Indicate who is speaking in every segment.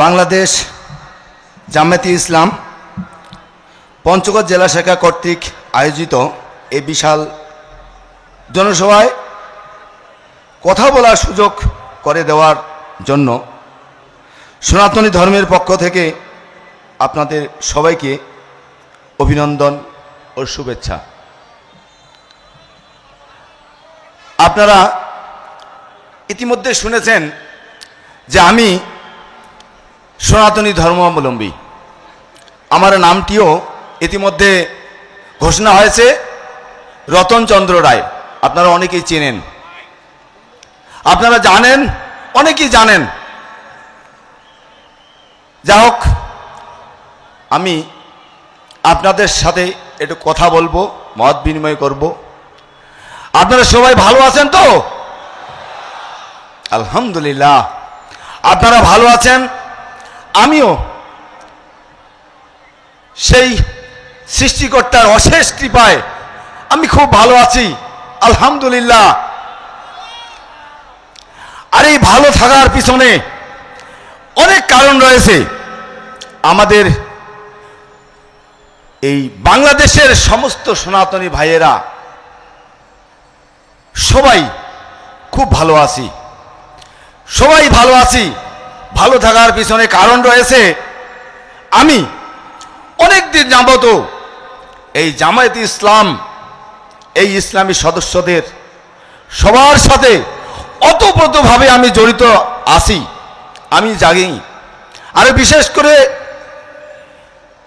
Speaker 1: বাংলাদেশ জামায়াতে ইসলাম পঞ্চগড় জেলা শাখা কর্তৃক আয়োজিত এই বিশাল জনসভায় কথা বলার সুযোগ করে দেওয়ার জন্য সনাতনী ধর্মের পক্ষ থেকে আপনাদের সবাইকে অভিনন্দন ও শুভেচ্ছা। আপনারা ইতিমধ্যে শুনেছেন যে আমি সনাতনী ধর্মাবলম্বী। আমার নামটিও ইতিমধ্যে ঘোষণা হয়েছে রতনচন্দ্র রায়। আপনারা অনেকেই চেনেন, আপনারা জানেন, অনেকেই জানেন। যাই হোক, আমি আপনাদের সাথে একটু কথা বলবো, মত বিনিময় করব। আপনারা সবাই ভালো আছেন তো? আলহামদুলিল্লাহ, আপনারা ভালো আছেন। আমিও সেই সৃষ্টিকর্তার অশেষ কৃপায় আমি খুব ভালো আছি, আলহামদুলিল্লাহ। আর এই ভালো থাকার পিছনে অনেক কারণ রয়েছে। আমাদের এই বাংলাদেশের সমস্ত সনাতনী ভাইয়েরা সবাই খুব ভালো আছি, সবাই ভালো আছি। ভালো থাকার পিছনে কারণ রয়েছে, আমি অনেক দিন যাবত এই জামায়াতে ইসলাম, এই ইসলামী সদস্যদের সবার সাথে ওতপ্রোতভাবে আমি জড়িত আছি, আমি জানি। আর বিশেষ করে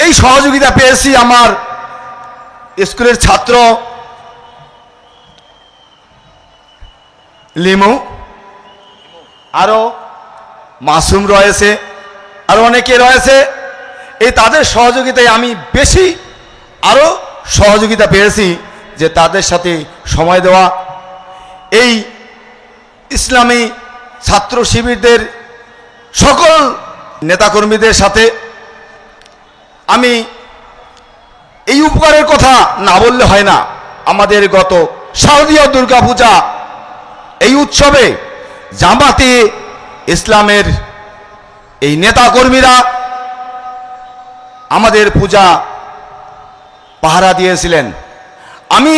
Speaker 1: এই সহযোগিতা পেয়েছি আমার স্কুলের ছাত্র লিমু, আরো মাসুম রয়েছে, আরো অনেকে রয়েছে। এই তাদের সহযোগিতায় আমি বেশি আরো সহযোগিতা পেয়েছি, যে তাদের সাথে সময় দেওয়া, এই ইসলামী ছাত্র শিবিরদের সকল নেতাকর্মীদের সাথে আমি এই উপকারের কথা না বললে হয় না। আমাদের গত শারদীয় দুর্গা পূজা, এই উৎসবে জামাতে ইসলামের এই নেতাকর্মীরা আমাদের পূজা পাহারা দিয়েছিলেন। আমি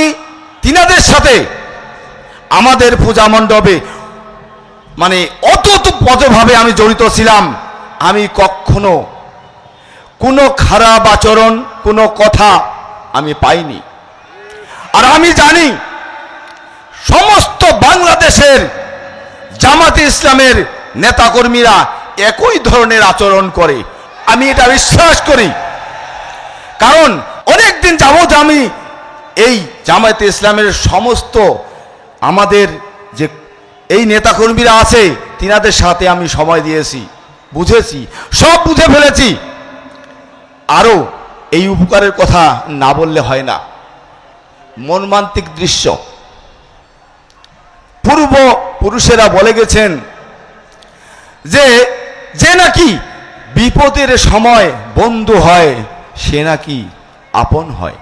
Speaker 1: তিনাদের সাথে আমাদের পূজা মণ্ডপে মানে অতপ্রতভাবে আমি জড়িত ছিলাম। আমি কখনো কোনো খারাপ আচরণ, কোনো কথা আমি পাইনি। আর আমি জানি সমস্ত বাংলাদেশের জামাতে ইসলামের নেতাকর্মীরা একই ধরনের আচরণ করে, আমি এটা বিশ্বাস করি। কারণ অনেক দিন যাবত আমি এই জামায়াতে ইসলামের সমস্ত আমাদের যে এই নেতাকর্মীরা আছে, তিনাদের সাথে আমি সময় দিয়েছি, বুঝেছি, সব বুঝে ফেলেছি। আরো এই উপকারের কথা না বললে হয় না। মর্মান্তিক দৃশ্য, পূর্ব পুরুষেরা বলে গেছেন যে যে নাকি বিপদের সময় বন্ধু হয়, সে নাকি আপন হয়।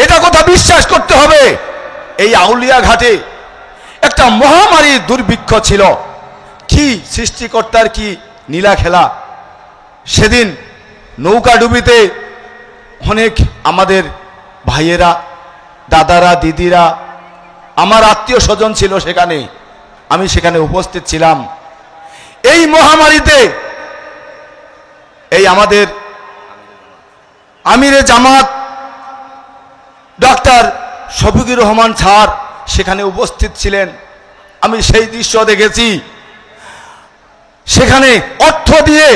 Speaker 1: এটা কথা বিশ্বাস করতে হবে। এই আউলিয়া ঘাটে একটা মহামারী দুর্ভিক্ষ ছিল, কি সৃষ্টিকর্তার কি নীলা খেলা। সেদিন নৌকা ডুবিতে অনেক আমাদের ভাইয়েরা, দাদারা, দিদিরা, আমার আত্মীয় স্বজন ছিল সেখানে, আমি সেখানে উপস্থিত ছিলাম। এই মহামারীতে এই আমাদের আমিরে জামাত ডক্টর শফিকুর রহমান স্যার সেখানে উপস্থিত ছিলেন। আমি সেই দৃশ্য দেখেছি। সেখানে অর্থ দিয়ে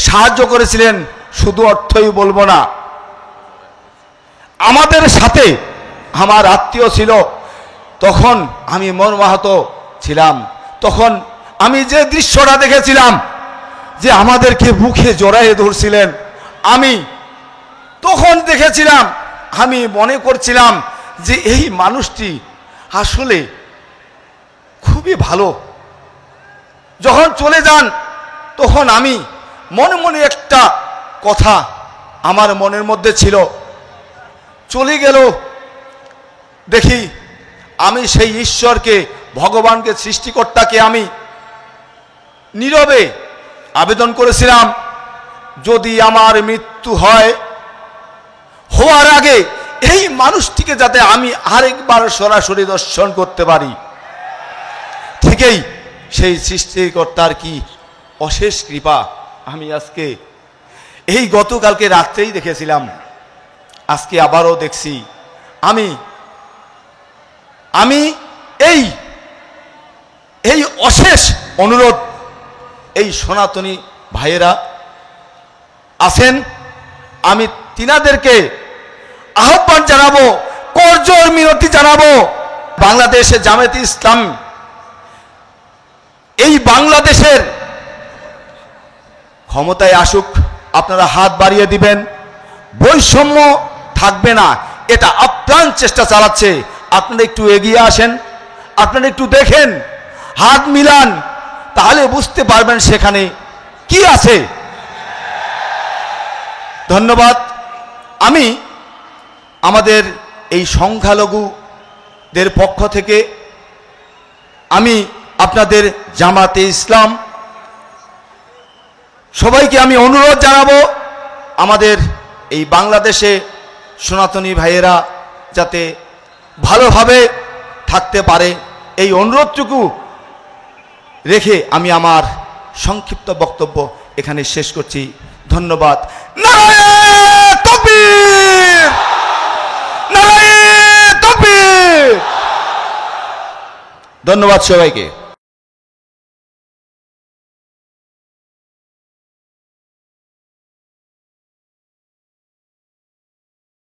Speaker 1: সাহায্য করেছিলেন। শুধু অর্থই বলবো না, আমাদের সাথে আমার আত্মীয় ছিল। তখন আমি মর্মাহত ছিলাম। তখন আমি যে দৃশ্যটা দেখেছিলাম, যে আমাদেরকে বুকে জড়াইয়ে ধরছিলেন, আমি তখন দেখেছিলাম, আমি মনে করছিলাম যে এই মানুষটি আসলে খুবই ভালো। যখন চলে যান, তখন আমি মনে মনে একটা কথা আমার মনের মধ্যে ছিল, চলে গেল দেখি আমি সেই ঈশ্বরকে, ভগবানকে, সৃষ্টিকর্তাকে আমি নীরবে আবেদন করেছিলাম, যদি আমার মৃত্যু হয়, হওয়ার আগে এই মানুষটিকে যাতে আমি আরেকবার সরাসরি দর্শন করতে পারি। ঠিকই সেই সৃষ্টিকর্তার কি অশেষ কৃপা, আমি আজকে এই গতকালকে রাত্রেই দেখেছিলাম, আজকে আবারও দেখছি। আমি এই অশেষ অনুরোধ, এই সনাতনী ভাইয়েরা আছেন, আমি তিনাদেরকে আহ্বান জানাবো, করজোড় মিনতি জানাবো, বাংলাদেশে জামায়াতে ইসলাম এই বাংলাদেশের ক্ষমতায় আসুক, আপনারা হাত বাড়িয়ে দিবেন, বৈষম্য থাকবে না, এটা আপ্রাণ চেষ্টা চালাচ্ছে। আপনারা একটু এগিয়ে আসেন, আপনারা একটু দেখেন, হাত মিলান, তাহলে বুঝতে পারবেন সেখানে কি আছে। ধন্যবাদ। আমি আমাদের এই সংখ্যালঘুদের পক্ষ থেকে আমি আপনাদের জামাতে ইসলাম সবাইকে আমি অনুরোধ জানাবো, আমাদের এই বাংলাদেশে সনাতনী ভাইয়েরা যাতে ভালোভাবে থাকতে পারে, এই অনুরোধটুকু রেখে আমি আমার সংক্ষিপ্ত বক্তব্য এখানে শেষ করছি। ধন্যবাদ। নারায়ে তাকবীর, নারায়ে তাকবীর। ধন্যবাদ সবাইকে।